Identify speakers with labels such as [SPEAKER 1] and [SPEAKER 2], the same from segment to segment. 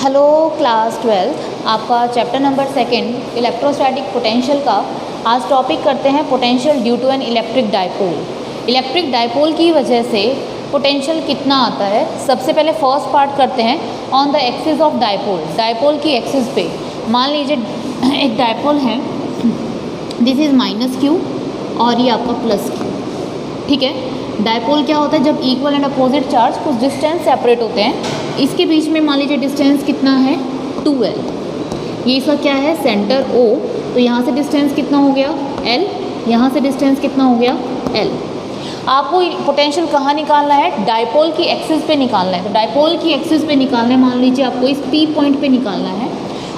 [SPEAKER 1] Hello class 12 आपका chapter number 2 electrostatic potential का आज टॉपिक करते हैं potential due to an electric dipole. Electric dipole की वजह से पोटेंशियल कितना आता है। सबसे पहले फर्स्ट पार्ट करते हैं on the axis of dipole. Dipole की एक्सिस पे मान लीजिए एक डायपोल है, दिस इज़ माइनस क्यू और ये आपका प्लस क्यू। ठीक है, डायपोल क्या होता है, जब इक्वल एंड अपोजिट चार्ज कुछ डिस्टेंस सेपरेट होते हैं, इसके बीच में मान लीजिए डिस्टेंस कितना है 2L। ये इसका क्या है सेंटर O, तो यहाँ से डिस्टेंस कितना हो गया L, यहाँ से डिस्टेंस कितना हो गया L। आपको पोटेंशियल कहाँ निकालना है, डायपोल की एक्सिस पे निकालना है। तो डायपोल की एक्सिस पे निकालना है, मान लीजिए आपको इस P पॉइंट पे निकालना है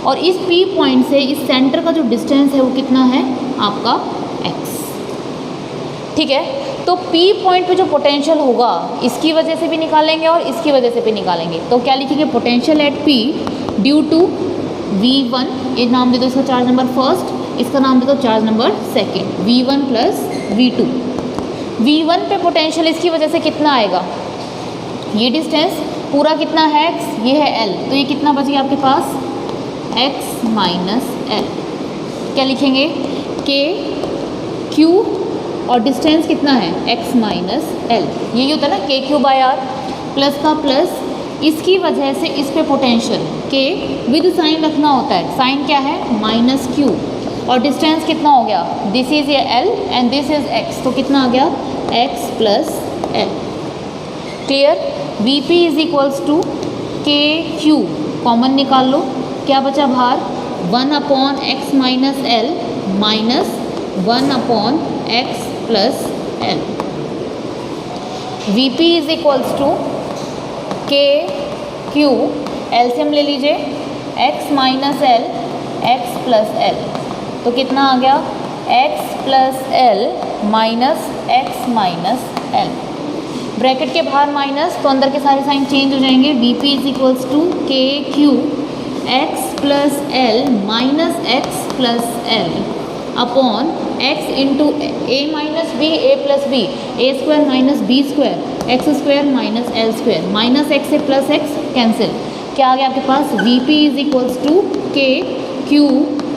[SPEAKER 1] और इस P पॉइंट से इस सेंटर का जो डिस्टेंस है वो कितना है आपका x। ठीक है, तो P पॉइंट पे जो पोटेंशियल होगा इसकी वजह से भी निकालेंगे और इसकी वजह से भी निकालेंगे। तो क्या लिखेंगे, potential at P due to V1, ये नाम दे दो इसका चार्ज नंबर फर्स्ट, इसका नाम दे दो charge number second, V1 plus V2। V1 पे पोटेंशियल इसकी वजह से कितना आएगा, ये डिस्टेंस पूरा कितना है x, ये है L, तो ये कितना बच गया आपके पास x माइनस L। क्या लिखेंगे K Q और डिस्टेंस कितना है x माइनस एल, यही होता है ना के क्यू बाय आर। प्लस का प्लस, इसकी वजह से इस पे पोटेंशियल k विद साइन रखना होता है, साइन क्या है माइनस क्यू और डिस्टेंस कितना हो गया, दिस इज ये l and this is x, तो कितना आ गया x plus L. Clear, V P is equals to K Q, common निकाल लो, क्या बचा बाहर 1 अपॉन x माइनस एल माइनस 1 upon x plus L. V P is equals to K Q, LCM ले लीजिए x minus L x plus L, तो कितना आ गया x plus L minus x minus L. Bracket के बाहर माइनस, तो अंदर के सारे साइन चेंज हो जाएंगे। V P is equals to K Q x plus L minus x plus L upon x into A minus B A plus B, A square minus B square X square minus L square, minus X से plus X cancel, क्या आ गया आपके पास V P is equals to K Q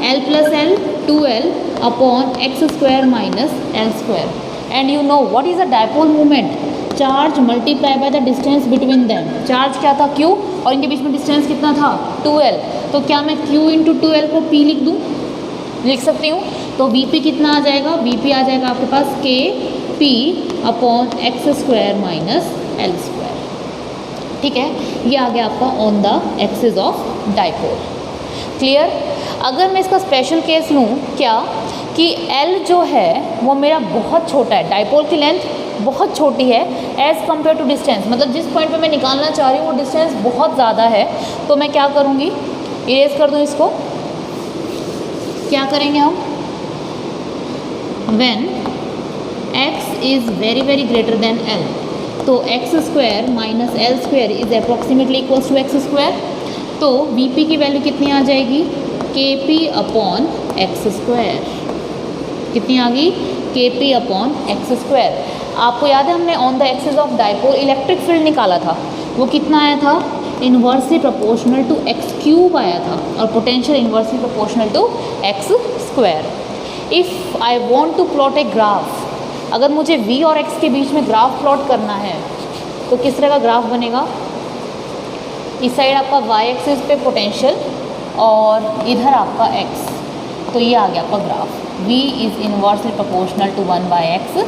[SPEAKER 1] L plus L 2L upon X square minus L square. And you know what is a dipole moment, charge multiply by the distance between them. Charge क्या था Q और इनके बीच में distance कितना था 2L, तो क्या मैं Q इंटू 2L को P लिख दूँ, लिख सकती हूँ। तो Vp कितना आ जाएगा, Vp आ जाएगा आपके पास K P upon X square minus L square. ठीक है, ये आ गया आपका on the axis of dipole. Clear, अगर मैं इसका स्पेशल केस लूँ क्या, कि L जो है वो मेरा बहुत छोटा है, डायपोल की लेंथ बहुत छोटी है एज़ कम्पेयर टू डिस्टेंस, मतलब जिस पॉइंट पे मैं निकालना चाह रही हूँ वो डिस्टेंस बहुत ज़्यादा है, तो मैं क्या करूँगी, इरेज कर दूँ इसको। क्या करेंगे हम, when x is very very greater than L, तो x square minus L square is approximately equals to X square, तो Vp की वैल्यू कितनी आ जाएगी Kp अपॉन एक्स स्क्वायर, कितनी आ गई Kp अपॉन एक्स स्क्वायर। आपको याद है हमने on the axis of dipole electric field निकाला था, वो कितना आया था inversely proportional to X cube आया था और potential inversely proportional to X square. If I want to plot a graph, अगर मुझे v और x के बीच में ग्राफ प्लॉट करना है तो किस तरह का ग्राफ बनेगा, इस साइड आपका y एक्सिस पे पोटेंशियल और इधर आपका x, तो ये आ गया आपका graph v is inversely proportional to 1/x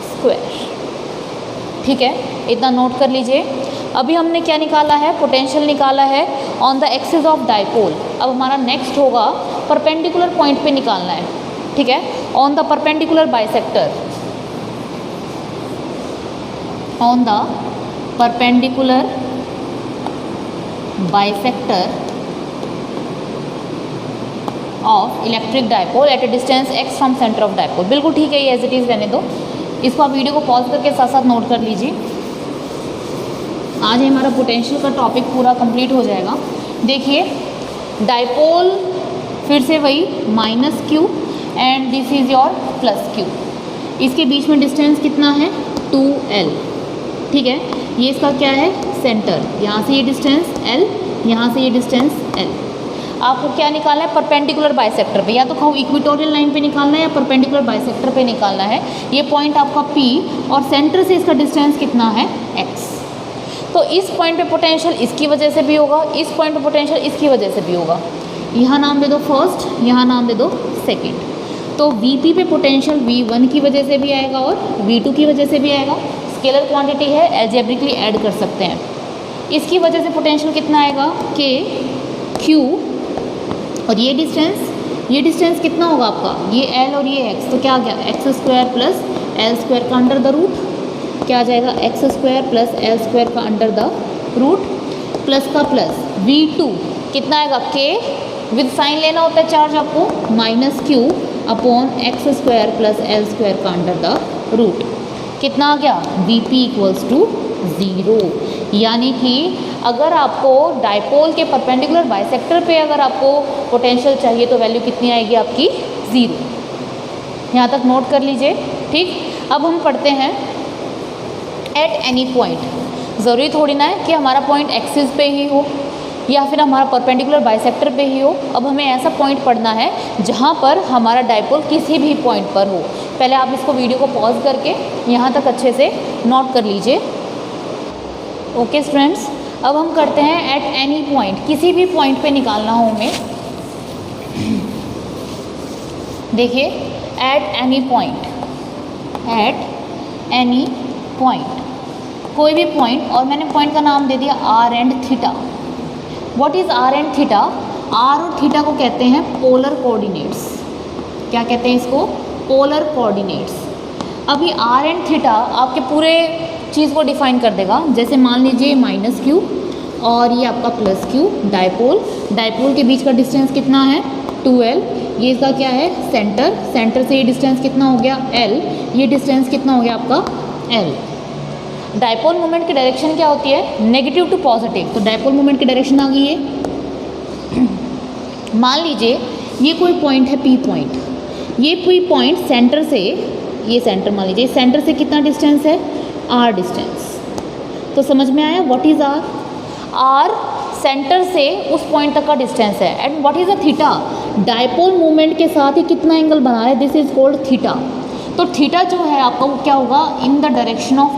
[SPEAKER 1] square. ठीक है, इतना नोट कर लीजिए। अभी हमने क्या निकाला है, पोटेंशियल निकाला है on the axis of dipole. अब हमारा नेक्स्ट होगा परपेंडिकुलर पॉइंट पे निकालना है। ठीक है, on the perpendicular bisector, on the perpendicular bisector of electric dipole eight A distance x from centre of dipole. बिल्कुल ठीक है, ये एज इट इज़ रहने दो, इसको आप वीडियो को पॉज करके साथ साथ नोट कर लीजिए। आज हमारा पोटेंशियल का टॉपिक पूरा कंप्लीट हो जाएगा। देखिए डायपोल फिर से वही minus Q and this is your plus Q, इसके बीच में डिस्टेंस कितना है 2L। ठीक है, ये इसका क्या है सेंटर, यहाँ से ये डिस्टेंस L, यहाँ से ये डिस्टेंस L। आपको क्या निकालना है, परपेंडिकुलर बाइसेक्टर पे, या तो कहूँ इक्वेटोरियल लाइन पे निकालना है या परपेंडिकुलर बाइसेक्टर पे निकालना है। ये पॉइंट आपका P और सेंटर से इसका डिस्टेंस कितना है x। तो इस पॉइंट पे पोटेंशियल इसकी वजह से भी होगा, इस पॉइंट पे पोटेंशियल इसकी वजह से भी होगा। यहाँ नाम दे दो फर्स्ट, यहाँ नाम दे दो सेकेंड। तो Vp पे पोटेंशियल V1 की वजह से भी आएगा और V2 की वजह से भी आएगा। स्केलर क्वांटिटी है, एल्जेब्रिकली ऐड कर सकते हैं। इसकी वजह से पोटेंशियल कितना आएगा, K Q, और ये डिस्टेंस कितना होगा आपका, ये L और ये x, तो क्या आ गया x square plus L square का अंडर द रूट, क्या आ जाएगा x square plus L square का अंडर द रूट, प्लस का प्लस V2 कितना आएगा, K विद साइन लेना होता है चार्ज आपको, minus Q upon x square plus L square का अंडर द रूट, कितना आ गया Vp इक्वल्स टू 0। यानी कि अगर आपको डायपोल के परपेंडिकुलर बाइसेक्टर पे अगर आपको पोटेंशियल चाहिए तो वैल्यू कितनी आएगी आपकी, 0। यहाँ तक नोट कर लीजिए, ठीक। अब हम पढ़ते हैं एट एनी पॉइंट। ज़रूरी थोड़ी ना है कि हमारा पॉइंट एक्सिस पे ही हो या फिर हमारा परपेंडिकुलर बाइसेक्टर पे ही हो। अब हमें ऐसा पॉइंट पढ़ना है जहाँ पर हमारा डायपोल किसी भी पॉइंट पर हो। पहले आप इसको वीडियो को पॉज करके यहाँ तक अच्छे से नोट कर लीजिए। ओके स्टूडेंट्स, अब हम करते हैं एट एनी पॉइंट, किसी भी पॉइंट पे निकालना हो हमें। देखिए at any point, at any point, कोई भी पॉइंट, और मैंने पॉइंट का नाम दे दिया R and theta. What is R and theta? R और थीटा को कहते हैं पोलर कोऑर्डिनेट्स। क्या कहते हैं इसको? Polar coordinates. अभी आर एंड थीटा आपके पूरे चीज़ को डिफाइन कर देगा। जैसे मान लीजिए माइनस क्यू और ये आपका प्लस क्यू, डायपोल के बीच का डिस्टेंस कितना है 2L, ये इसका क्या है सेंटर से ये डिस्टेंस कितना हो गया L, ये डिस्टेंस कितना हो गया आपका L। डायपोल मोमेंट की डायरेक्शन क्या होती है, नेगेटिव टू पॉजिटिव, तो डायपोल मोमेंट की डायरेक्शन आ गई है। मान लीजिए ये कोई पॉइंट है P पॉइंट, ये कोई पॉइंट सेंटर से, ये सेंटर मान लीजिए, सेंटर से कितना डिस्टेंस है R डिस्टेंस। तो समझ में आया what is R? R centre से उस पॉइंट तक का डिस्टेंस है। And what is a theta? Dipole moment के साथ ही कितना एंगल बना रहा है, दिस इज कॉल्ड थीटा। तो थीटा जो है आपका वो क्या होगा, in the direction of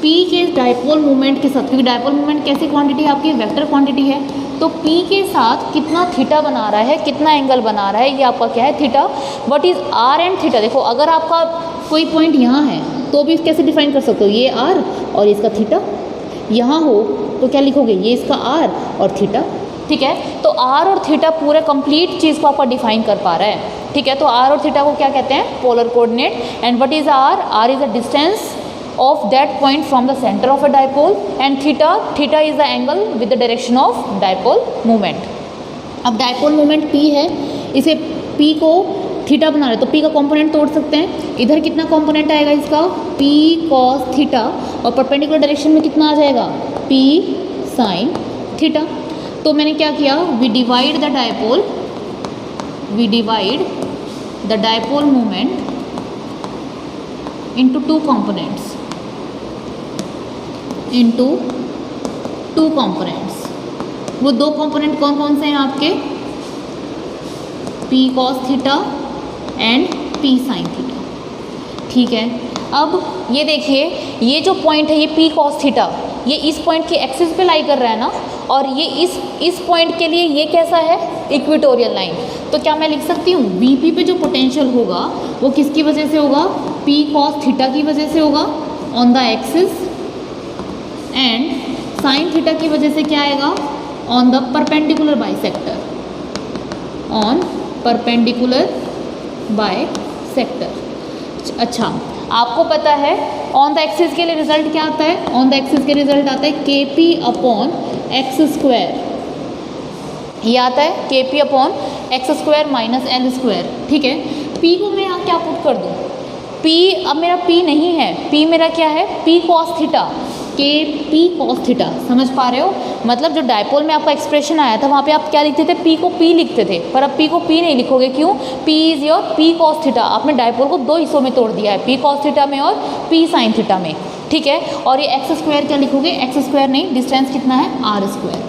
[SPEAKER 1] P के डायपोल मोमेंट के साथ, क्योंकि डायपोल मोमेंट कैसी क्वांटिटी है आपकी, वेक्टर क्वांटिटी है, तो P के साथ कितना थीटा बना रहा है, कितना एंगल बना रहा है, ये आपका क्या है theta. What is R and theta? देखो अगर आपका कोई पॉइंट यहाँ है तो भी कैसे डिफाइन कर सकते हो, ये R और इसका थीटा। यहाँ हो तो क्या लिखोगे, ये इसका R और थीटा, ठीक है। तो R और थीटा पूरे कंप्लीट चीज़ को आपका डिफाइन कर पा रहा है, ठीक है। तो R और थीटा को क्या कहते हैं, polar coordinate. And what is R? R is the distance of that point from the center of a dipole, and theta is the angle with the direction of dipole moment। अब dipole moment P है, इसे P को theta बना रहे तो P का component तोड़ सकते हैं। इधर कितना कंपोनेंट आएगा इसका, P cos थीटा, और परपेंडिकुलर डायरेक्शन में कितना आ जाएगा, P sin थीटा। तो मैंने क्या किया, we divide the dipole moment into two components, वो दो कंपोनेंट कौन कौन से हैं आपके, P cos theta and P sin theta, ठीक है। अब ये देखिए, ये जो पॉइंट है ये P cos थीटा, ये इस पॉइंट की एक्सिस पे लाई कर रहा है ना, और ये इस पॉइंट के लिए ये कैसा है, इक्वेटोरियल लाइन। तो क्या मैं लिख सकती हूँ Vp पे जो पोटेंशियल होगा वो किसकी वजह से होगा, P cos थीटा की वजह से होगा on the axis, and sine theta की वजह से क्या आएगा, on the perpendicular bisector, on perpendicular bisector. अच्छा, आपको पता है ऑन द एक्सिस के लिए रिजल्ट क्या आता है, ऑन द एक्सिस के रिजल्ट आता है KP अपॉन एक्स स्क्वायर, ये आता है KP upon X square minus L square, ठीक है। P को मैं यहाँ क्या पुट कर दूँ, P अब मेरा P नहीं है, P मेरा क्या है, P cos theta, KP cos theta, समझ पा रहे हो। मतलब जो डायपोल में आपका एक्सप्रेशन आया था वहाँ पे आप क्या लिखते थे, P को P लिखते थे, पर अब P को P नहीं लिखोगे, क्यों, P is your P cos theta. आपने डायपोल को दो हिस्सों में तोड़ दिया है, P cos थीटा में और P sin थीटा में, ठीक है। और ये एक्स स्क्वायर क्या लिखोगे, एक्स स्क्वायर नहीं, डिस्टेंस कितना है R square,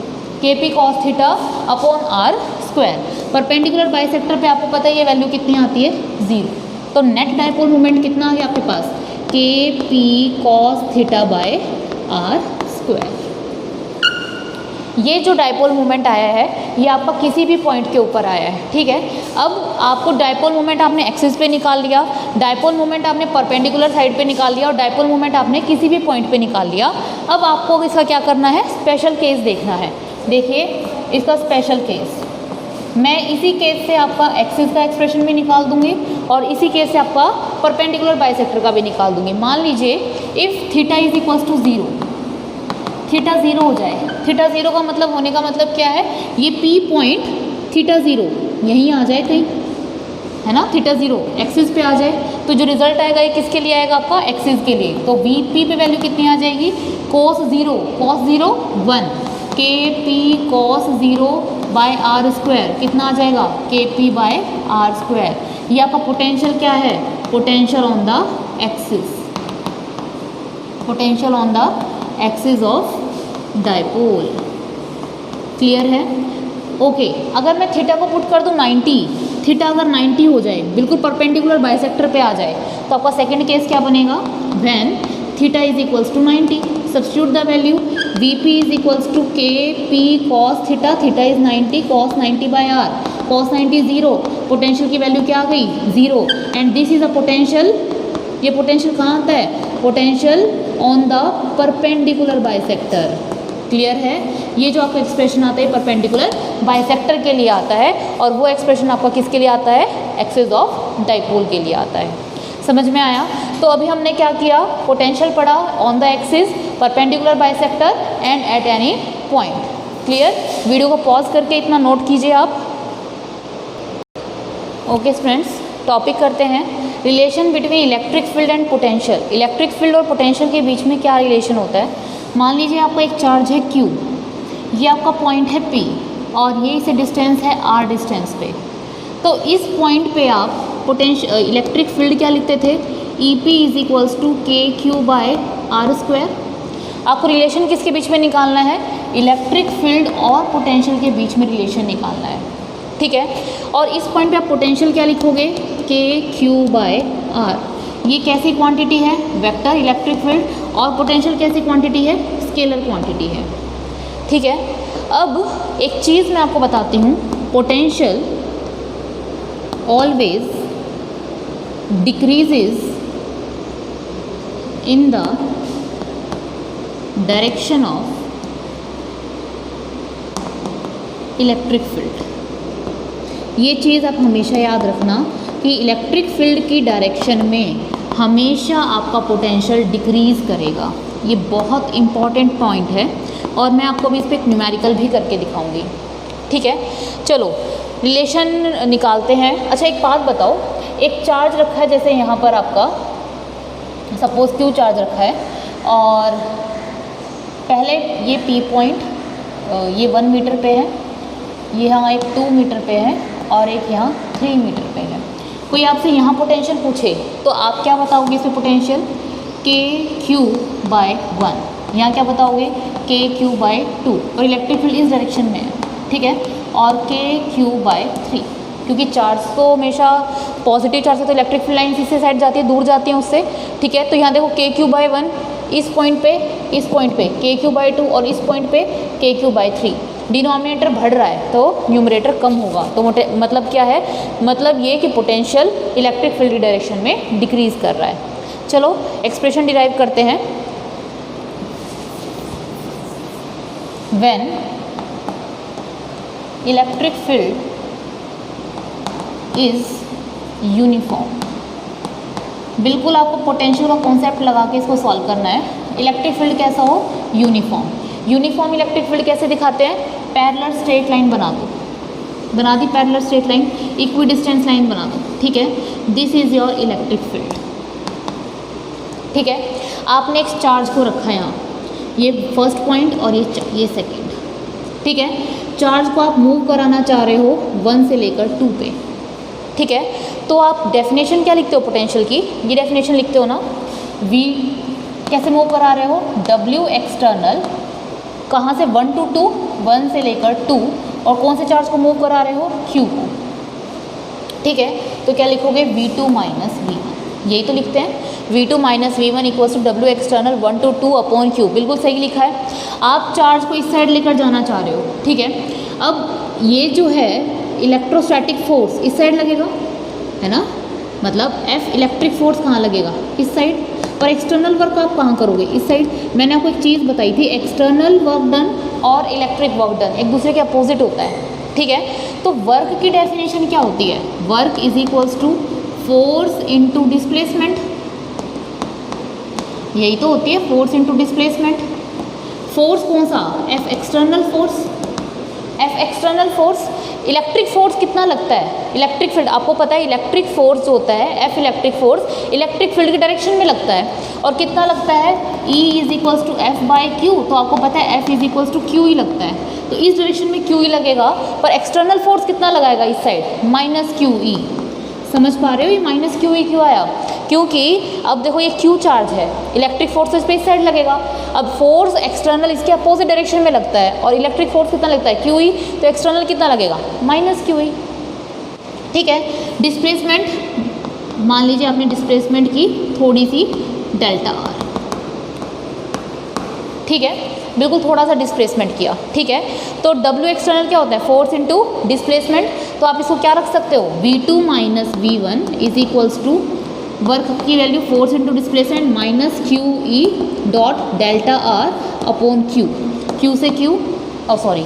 [SPEAKER 1] K P cos theta upon R square. Perpendicular bisector पे आपको पता है ये वैल्यू कितनी आती है, 0। तो नेट डायपोल मोमेंट कितना आ गया आपके पास, K P cos theta by R square. ये जो डायपोल मोमेंट आया है ये आपका किसी भी पॉइंट के ऊपर आया है, ठीक है। अब आपको डायपोल मोमेंट आपने एक्सिस पे निकाल लिया, डायपोल मोमेंट आपने परपेंडिकुलर साइड पे निकाल लिया और डायपोल मोमेंट आपने किसी भी पॉइंट पे निकाल लिया। अब आपको इसका क्या करना है, स्पेशल केस देखना है। देखिए इसका स्पेशल केस, मैं इसी केस से आपका एक्सिस का एक्सप्रेशन भी निकाल दूंगी और इसी केस से आपका परपेंडिकुलर बाइसेक्टर का भी निकाल दूंगी। मान लीजिए if theta is equals to 0, theta 0 हो जाए। थीटा 0 का मतलब होने का मतलब क्या है, ये पी पॉइंट थीटा 0 यहीं आ जाए कहीं, है ना, थीटा 0 एक्सिस पे आ जाए, तो जो रिजल्ट आएगा ये किसके लिए आएगा, आपका एक्सिस के लिए। तो वी पी पे वैल्यू कितनी आ जाएगी, cos 0 1, K P cos 0 by R square कितना आ जाएगा, के पी बाय आर स्क्वायर। ये आपका पोटेंशियल क्या है, potential on the axis, potential on the axis of dipole. Clear है, ओके। अगर मैं थीटा को पुट कर दूं 90, थीटा अगर 90 हो जाए, बिल्कुल परपेंडिकुलर बाइसेक्टर पे आ जाए, तो आपका सेकंड केस क्या बनेगा, when theta is equals to 90। Substitute the value, V P is equals to K P cos theta, theta is 90, cos 90 by R, cos 90 0, potential की वैल्यू क्या आ गई, 0, and this is a potential. ये potential कहाँ आता है, potential on the perpendicular bisector. Clear है, ये जो आपका एक्सप्रेशन आता है परपेंडिकुलर बाइसेक्टर के लिए आता है और वो एक्सप्रेशन आपका किसके लिए आता है, एक्सिस ऑफ डायपोल के लिए आता है। समझ में आया। तो अभी हमने क्या किया, पोटेंशियल पढ़ा on the axis, perpendicular bisector and at any point. Clear, video को पॉज करके इतना नोट कीजिए आप। ओके फ्रेंड्स, टॉपिक करते हैं, relation between electric field and potential. Electric field और पोटेंशियल के बीच में क्या रिलेशन होता है। मान लीजिए आपका एक चार्ज है Q, ये आपका पॉइंट है P और ये इसे डिस्टेंस है R डिस्टेंस पे। तो इस पॉइंट पे आप पोटेंशियल इलेक्ट्रिक फील्ड क्या लिखते थे, EP is equals to K Q by R square. आपको रिलेशन किसके बीच में निकालना है, इलेक्ट्रिक फील्ड और पोटेंशियल के बीच में रिलेशन निकालना है, ठीक है। और इस पॉइंट पे आप पोटेंशियल क्या लिखोगे, के क्यू बाय आर। ये कैसी क्वांटिटी है, वेक्टर इलेक्ट्रिक फील्ड, और पोटेंशियल कैसी क्वांटिटी है, स्केलर क्वांटिटी है, ठीक है। अब एक चीज़ मैं आपको बताती हूँ, potential always decreases in the direction of electric field. ये चीज़ आप हमेशा याद रखना कि इलेक्ट्रिक फील्ड की डायरेक्शन में हमेशा आपका पोटेंशियल डिक्रीज़ करेगा। ये बहुत इम्पॉर्टेंट पॉइंट है और मैं आपको अभी इस पर एक न्यूमेरिकल भी करके दिखाऊंगी, ठीक है। चलो रिलेशन निकालते हैं। अच्छा एक बात बताओ, एक चार्ज रखा है जैसे यहाँ पर आपका सपोज Q चार्ज रखा है और पहले ये P पॉइंट ये 1 मीटर पे है, ये यहाँ एक 2 मीटर पे है और एक यहाँ 3 मीटर पे है। कोई आपसे यहाँ पोटेंशियल पूछे तो आप क्या बताओगे इसमें पोटेंशियल, के क्यू बाय 1। यहाँ क्या बताओगे, के क्यू बाय 2, और इलेक्ट्रिक फील्ड इस डायरेक्शन में है, ठीक है, और के क्यू बाय 3, क्योंकि चार्ज तो हमेशा पॉजिटिव चार्ज है तो इलेक्ट्रिक फील्ड लाइन इसी साइड जाती है, दूर जाती है उससे, ठीक है। तो यहाँ देखो के क्यू बाय 1, इस पॉइंट पे के क्यू बाय 2 और इस पॉइंट पे के क्यू बाय 3। डिनोमिनेटर बढ़ रहा है तो न्यूमरेटर कम होगा, तो मतलब क्या है, मतलब ये कि पोटेंशियल इलेक्ट्रिक फील्ड डायरेक्शन में डिक्रीज कर रहा है। चलो एक्सप्रेशन डिराइव करते हैं। When electric field is uniform, बिल्कुल आपको पोटेंशियल का कॉन्सेप्ट लगा के इसको सॉल्व करना है। इलेक्ट्रिक फील्ड कैसा हो, यूनिफॉर्म। यूनिफॉर्म इलेक्ट्रिक फील्ड कैसे दिखाते हैं, पैरेलल स्ट्रेट लाइन बना दी parallel straight line, equi distance line बना दो, ठीक है। This is your electric field, ठीक है। आपने एक चार्ज को रखा है यहाँ, ये फर्स्ट पॉइंट और ये सेकेंड, ठीक है। चार्ज को आप मूव कराना चाह रहे हो 1 से लेकर 2 पे, ठीक है। तो आप डेफिनेशन क्या लिखते हो पोटेंशियल की, ये डेफिनेशन लिखते हो ना, V कैसे मूव करा रहे हो, W एक्सटर्नल कहाँ से 1 to 2, 1 से लेकर 2, और कौन से चार्ज को मूव करा रहे हो, Q को। ठीक है, तो क्या लिखोगे, V2 माइनस V1, यही तो लिखते हैं, V2 minus V1 equals to W external 1 to 2 upon Q, बिल्कुल सही लिखा है। आप चार्ज को इस साइड लेकर जाना चाह रहे हो, ठीक है। अब ये जो है इलेक्ट्रोस्टैटिक फोर्स इस साइड लगेगा, है ना, मतलब F इलेक्ट्रिक फोर्स कहाँ लगेगा, इस साइड, और एक्सटर्नल वर्क आप कहाँ करोगे, इस साइड। मैंने आपको एक चीज़ बताई थी, एक्सटर्नल वर्क डन और इलेक्ट्रिक वर्क डन एक दूसरे के अपोजिट होता है, ठीक है। तो वर्क की डेफिनेशन क्या होती है, work is equals to force into displacement, यही तो होती है, फोर्स इनटू डिस्प्लेसमेंट। फोर्स कौन सा, F external force, F external force. Electric force कितना लगता है, इलेक्ट्रिक फील्ड, आपको पता है इलेक्ट्रिक फोर्स जो होता है F electric force electric field की डायरेक्शन में लगता है, और कितना लगता है, E is equals to F by Q, तो आपको पता है F is equals to Q ही लगता है, तो इस डायरेक्शन में Q ही लगेगा, पर एक्सटर्नल फोर्स कितना लगाएगा इस साइड, माइनस QE। समझ पा रहे हो, ये माइनस QE क्यों आया, क्योंकि अब देखो ये Q चार्ज है, इलेक्ट्रिक फोर्स तो इस पर इस साइड लगेगा, अब फोर्स एक्सटर्नल इसके अपोजिट डायरेक्शन में लगता है, और इलेक्ट्रिक फोर्स कितना लगता है, QE, तो एक्सटर्नल कितना लगेगा, माइनस QE। ठीक है, डिस्प्लेसमेंट, मान लीजिए आपने डिस्प्लेसमेंट की थोड़ी सी डेल्टा R, ठीक है, बिल्कुल थोड़ा सा डिस्प्लेसमेंट किया, ठीक है। तो W एक्सटर्नल क्या होता है, फोर्स इनटू डिस्प्लेसमेंट, तो आप इसको क्या रख सकते हो, V2 minus V1 is equals to work की value force into displacement minus QE dot delta R upon Q, Q से Q, sorry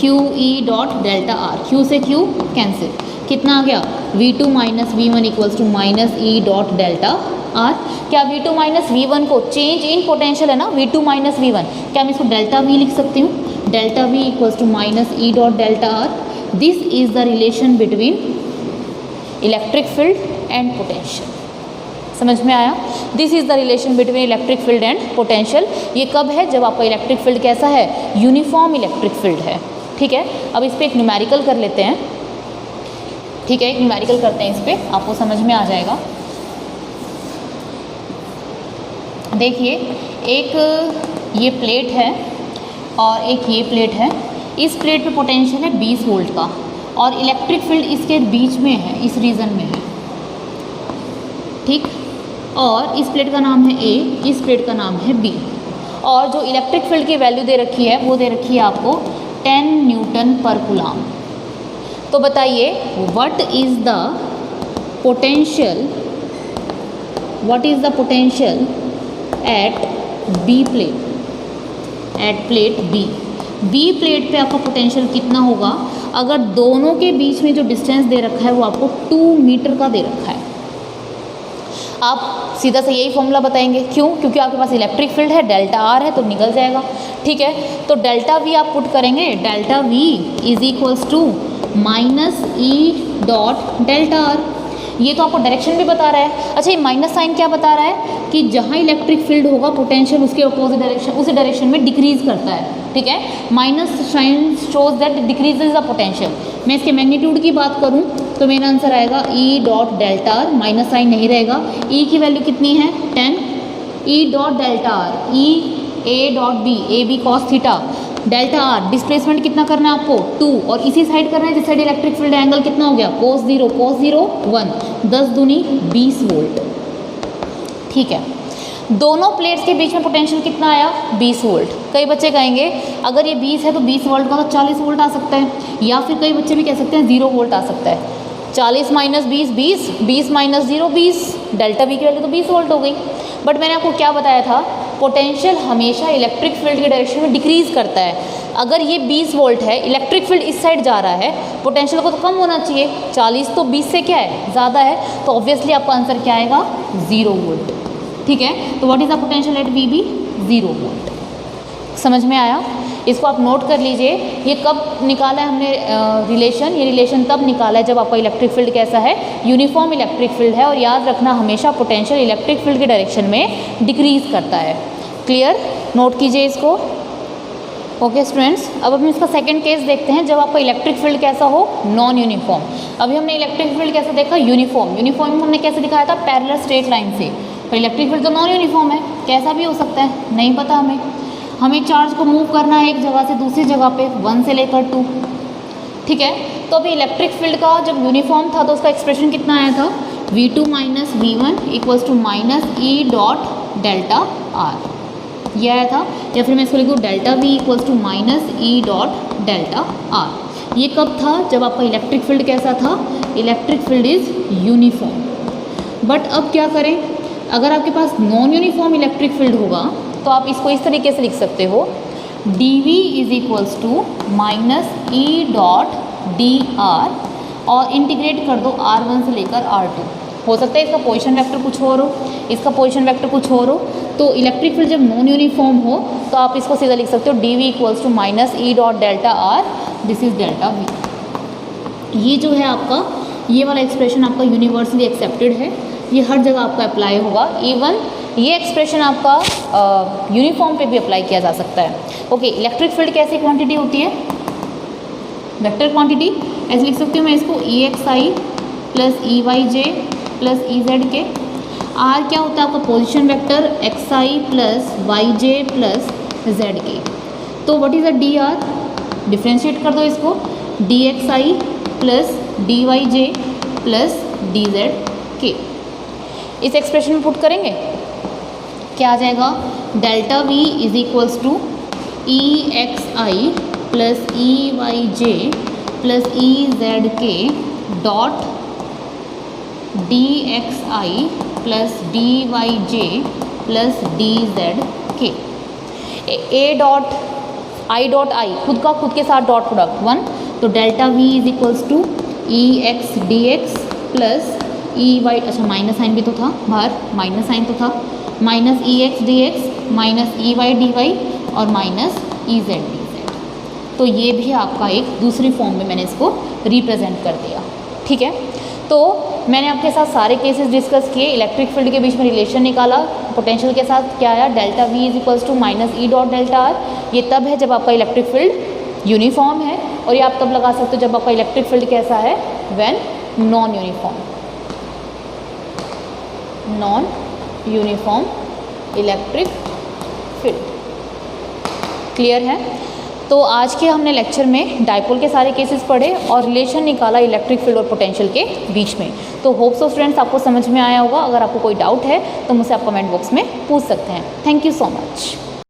[SPEAKER 1] QE dot delta R, Q से Q कैंसिल, कितना आ गया, V2 minus V1 equals to minus E dot delta R। क्या V2 minus V1 को change in potential है ना, V2 minus V1, क्या मैं इसको डेल्टा V लिख सकती हूँ, delta V equals to minus E dot delta R। This is the relation between electric field and potential, समझ में आया, this is the relation between electric field and potential. ये कब है, जब आपका इलेक्ट्रिक फील्ड कैसा है, यूनिफॉर्म इलेक्ट्रिक फील्ड है, ठीक है। अब इस पर एक न्यूमेरिकल कर लेते हैं, ठीक है, एक न्यूमेरिकल करते हैं, इस पर आपको समझ में आ जाएगा। देखिए, एक ये प्लेट है और एक ये प्लेट है, इस प्लेट पे पोटेंशियल है 20 वोल्ट का, और इलेक्ट्रिक फील्ड इसके बीच में है, इस रीजन में है, ठीक, और इस प्लेट का नाम है A, इस प्लेट का नाम है B, और जो इलेक्ट्रिक फील्ड की वैल्यू दे रखी है वो दे रखी है आपको 10 न्यूटन पर कूलम। तो बताइए what is the potential, what is the potential at B plate, at plate B plate पे आपका पोटेंशियल कितना होगा, अगर दोनों के बीच में जो डिस्टेंस दे रखा है वो आपको 2 मीटर का दे रखा है। आप सीधा से यही फॉर्मूला बताएंगे, क्यों, क्योंकि आपके पास इलेक्ट्रिक फील्ड है, डेल्टा R है तो निकल जाएगा, ठीक है। तो डेल्टा V आप पुट करेंगे, delta V is equals to minus E dot delta R, ये तो आपको डायरेक्शन भी बता रहा है। अच्छा, ये माइनस साइन क्या बता रहा है, कि जहाँ इलेक्ट्रिक फील्ड होगा पोटेंशियल उसके अपोजिट डायरेक्शन, उसी डायरेक्शन में डिक्रीज करता है, ठीक है। Minus sign shows that decreases the potential. मैं इसके मैग्नीट्यूड की बात करूँ तो मेरा आंसर आएगा E dot delta R, minus sign नहीं रहेगा, E की वैल्यू कितनी है 10, E dot delta R, E A dot B, A B cos theta, delta R displacement कितना करना है आपको 2, और इसी साइड करना है जिस साइड इलेक्ट्रिक फील्ड, एंगल कितना हो गया cos 0 1, 10 दूनी 20 वोल्ट, ठीक है। दोनों प्लेट्स के बीच में पोटेंशियल कितना आया 20 वोल्ट। कई बच्चे कहेंगे अगर ये 20 है तो 20 वोल्ट का तो 40 वोल्ट आ सकता है, या फिर कई बच्चे भी कह सकते हैं 0 वोल्ट आ सकता है। 40 माइनस 20 20, 20 माइनस 0 20, डेल्टा V की वैल्यू तो 20 वोल्ट हो गई। बट मैंने आपको क्या बताया था, पोटेंशियल हमेशा इलेक्ट्रिक फील्ड के डायरेक्शन में डिक्रीज़ करता है। अगर ये 20 वोल्ट है, इलेक्ट्रिक फील्ड इस साइड जा रहा है, पोटेंशियल को तो कम होना चाहिए, 40 तो 20 से क्या है ज़्यादा है, तो ऑब्वियसली आपका आंसर क्या आएगा 0 वोल्ट, ठीक है। तो what is the potential eight VB 0 volt. समझ में आया, इसको आप नोट कर लीजिए। ये कब निकाला है हमने रिलेशन, ये रिलेशन तब निकाला है जब आपका इलेक्ट्रिक फील्ड कैसा है, यूनिफॉर्म इलेक्ट्रिक फील्ड है, और याद रखना हमेशा पोटेंशियल इलेक्ट्रिक फील्ड के डायरेक्शन में डिक्रीज करता है। क्लियर, नोट कीजिए इसको। ओके स्टूडेंट्स, अब हम इसका सेकंड केस देखते हैं जब आपका इलेक्ट्रिक फील्ड कैसा हो, नॉन यूनिफॉर्म। अभी हमने इलेक्ट्रिक फील्ड कैसा देखा, यूनिफॉर्म। यूनिफॉर्म हमने कैसे दिखाया था, पैरेलल स्ट्रेट लाइन से। पर इलेक्ट्रिक फील्ड तो नॉन यूनिफॉर्म है, कैसा भी हो सकता है, नहीं पता हमें चार्ज को मूव करना है एक जगह से दूसरी जगह पे 1 से लेकर 2, ठीक है। तो अभी इलेक्ट्रिक फील्ड का जब यूनिफॉर्म था तो उसका एक्सप्रेशन कितना आया था, V2 minus V1 equals to minus E dot delta R, ये आया था। या फिर मैं इसको लिखूँ delta V equals to minus E dot delta R। ये कब था, जब आपका इलेक्ट्रिक फील्ड कैसा था, electric field is uniform. But अब क्या करें, अगर आपके पास नॉन यूनिफॉर्म इलेक्ट्रिक फील्ड होगा तो आप इसको इस तरीके से लिख सकते हो, dV is equals to minus E dot dr और इंटीग्रेट कर दो r1 से लेकर r2। हो सकता है इसका पोजीशन वेक्टर कुछ और हो, इसका पोजीशन वेक्टर कुछ और हो। तो इलेक्ट्रिक फील्ड जब नॉन यूनिफॉर्म हो तो आप इसको सीधा लिख सकते हो dV equals to minus E dot delta r, this is delta V। ये जो है आपका, ये वाला एक्सप्रेशन आपका यूनिवर्सली एक्सेप्टेड है, ये हर जगह आपका अप्लाई होगा। इवन ये एक्सप्रेशन आपका यूनिफॉर्म पे भी अप्लाई किया जा सकता है। ओके, इलेक्ट्रिक फील्ड कैसी क्वांटिटी होती है, वेक्टर क्वांटिटी। ऐसे लिख सकती हूँ मैं इसको EXI plus EYJ plus EZK। R क्या होता है आपका position vector XI plus YJ plus ZK। तो what is a DR, differentiate कर दो इसको, DXI plus DYJ plus DZK। इस एक्सप्रेशन में पुट करेंगे, क्या आ जाएगा, delta V is equals to EXI plus EYJ plus EZK dot DXI plus DYJ plus DZK। A dot I dot I खुद का खुद के साथ डॉट प्रोडक्ट 1, तो delta V is equals to EX DX plus EY, अच्छा minus sign भी तो था बाहर, माइनस साइन तो था, minus EX DX minus EY DY और माइनस EZ DZ। तो ये भी आपका एक दूसरी फॉर्म में मैंने इसको रिप्रेजेंट कर दिया, ठीक है। तो मैंने आपके साथ सारे केसेस डिस्कस किए, इलेक्ट्रिक फील्ड के बीच में रिलेशन निकाला, पोटेंशियल के साथ क्या आया, delta V is equals to minus E dot delta R। ये तब है जब आपका इलेक्ट्रिक फील्ड यूनिफॉर्म है, और ये आप तब लगा सकते हो जब आपका इलेक्ट्रिक फील्ड कैसा है, when non uniform, non uniform electric field. Clear है। तो आज के हमने लेक्चर में डाइपोल के सारे केसेस पढ़े और रिलेशन निकाला इलेक्ट्रिक फील्ड और पोटेंशियल के बीच में। तो होप सो स्टूडेंट्स आपको समझ में आया होगा। अगर आपको कोई डाउट है तो मुझसे आप कमेंट बॉक्स में पूछ सकते हैं। Thank you so much.